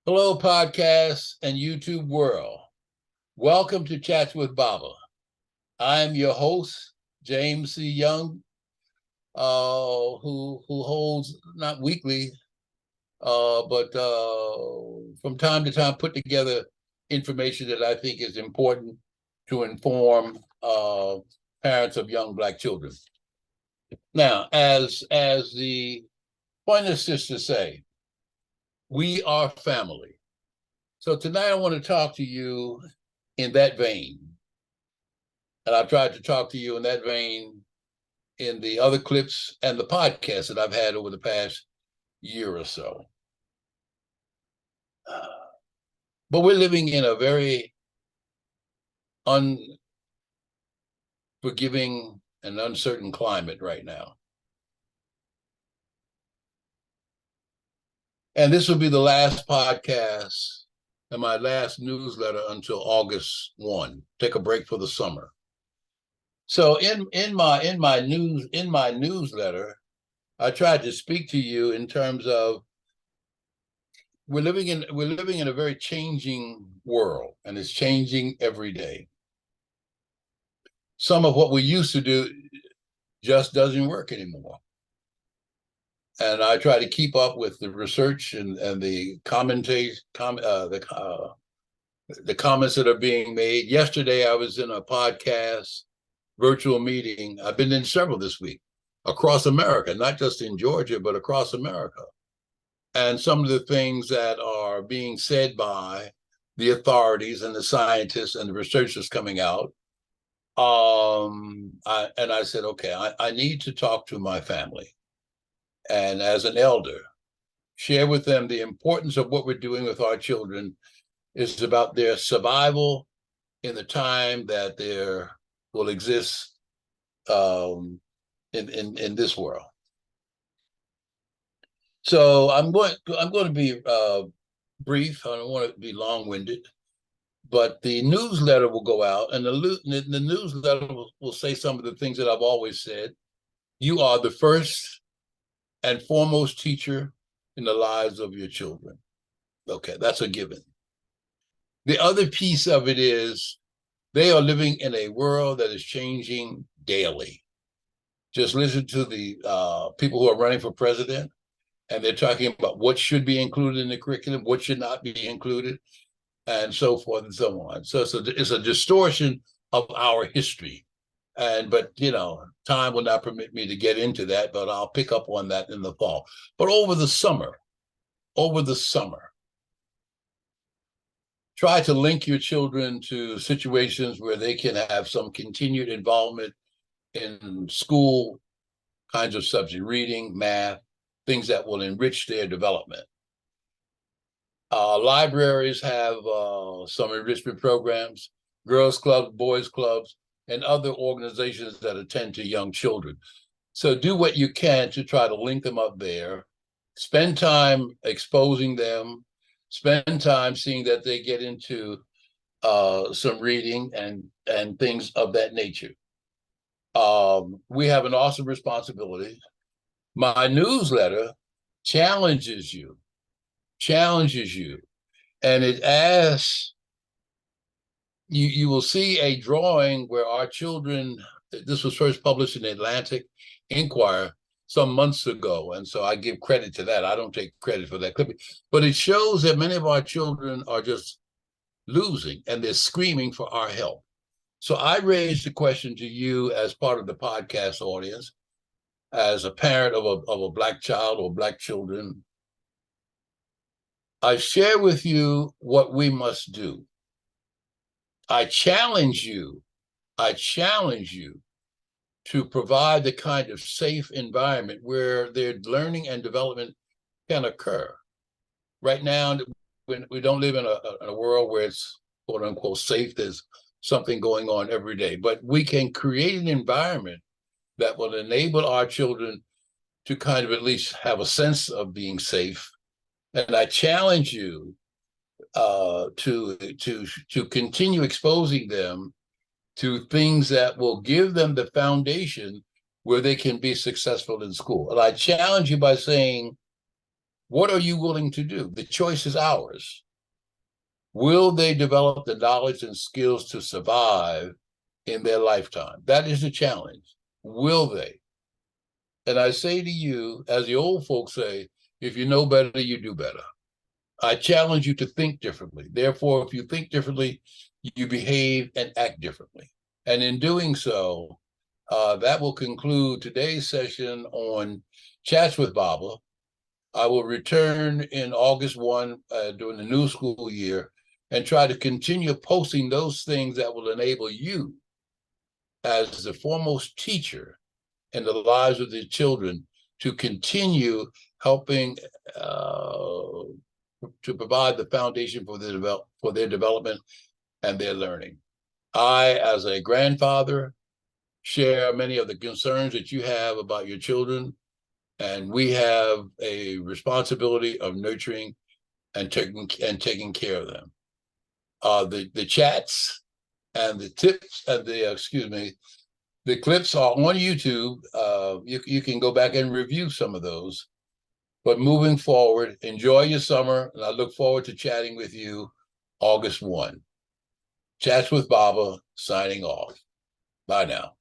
Hello, podcast and YouTube world. Welcome to Chats with Baba. I'm your host, James C. Young, who holds not weekly, but from time to time put together information that I think is important to inform parents of young Black children. Now, as the Pointer Sisters say, we are family. So tonight I want to talk to you in that vein. And I've tried to talk to you in that vein in the other clips and the podcasts that I've had over the past year or so. But we're living in a very unforgiving and uncertain climate right now. And this will be the last podcast and my last newsletter until August 1. Take a break for the summer. So in my newsletter, I tried to speak to you in terms of we're living in a very changing world, and it's changing every day. Some of what we used to do just doesn't work anymore. And I try to keep up with the research and the the comments that are being made. Yesterday, I was in a podcast virtual meeting. I've been in several this week across America, not just in Georgia, but across America. And some of the things that are being said by the authorities and the scientists and the researchers coming out. I said, okay, I need to talk to my family. And as an elder, share with them the importance of what we're doing with our children is about their survival in the time that there will exist in this world. So I'm going to be brief. I don't want to be long-winded, but the newsletter will go out, and the newsletter will say some of the things that I've always said. You are the first and foremost teacher in the lives of your children. Okay, that's a given. The other piece of it is they are living in a world that is changing daily. Just listen to the people who are running for president, and they're talking about what should be included in the curriculum, what should not be included, and so forth and so on. So it's a distortion of our history. But time will not permit me to get into that, but I'll pick up on that in the fall. But over the summer, try to link your children to situations where they can have some continued involvement in school kinds of subject, reading, math, things that will enrich their development. Libraries have some enrichment programs, girls' clubs, boys' clubs, and other organizations that attend to young children. So do what you can to try to link them up there. Spend time exposing them. Spend time seeing that they get into some reading and things of that nature. We have an awesome responsibility. My newsletter challenges you, and it asks, you will see a drawing where our children, this was first published in the Atlantic Inquirer some months ago, and so I give credit to that. I don't take credit for that clipping, but it shows that many of our children are just losing, and they're screaming for our help. So I raised the question to you as part of the podcast audience, as a parent of a Black child or Black children. I share with you what we must do. I challenge you to provide the kind of safe environment where their learning and development can occur. Right now, we don't live in a world where it's quote unquote safe. There's something going on every day, but we can create an environment that will enable our children to kind of at least have a sense of being safe. And I challenge you to continue exposing them to things that will give them the foundation where they can be successful in school. And I challenge you by saying, What are you willing to do? The choice is ours. Will they develop the knowledge and skills to survive in their lifetime? That is the challenge. Will they? And I say to you, as the old folks say, if you know better, you do better. I challenge you to think differently. Therefore, if you think differently, you behave and act differently. And in doing so, that will conclude today's session on Chats with Baba. I will return in August 1 during the new school year and try to continue posting those things that will enable you, as the foremost teacher in the lives of the children, to continue helping to provide the foundation for their development and their learning. I, as a grandfather, share many of the concerns that you have about your children, and we have a responsibility of nurturing and taking care of them. The chats and the tips and the clips are on YouTube. You can go back and review some of those. But moving forward, enjoy your summer, and I look forward to chatting with you August 1. Chats with Baba, signing off. Bye now.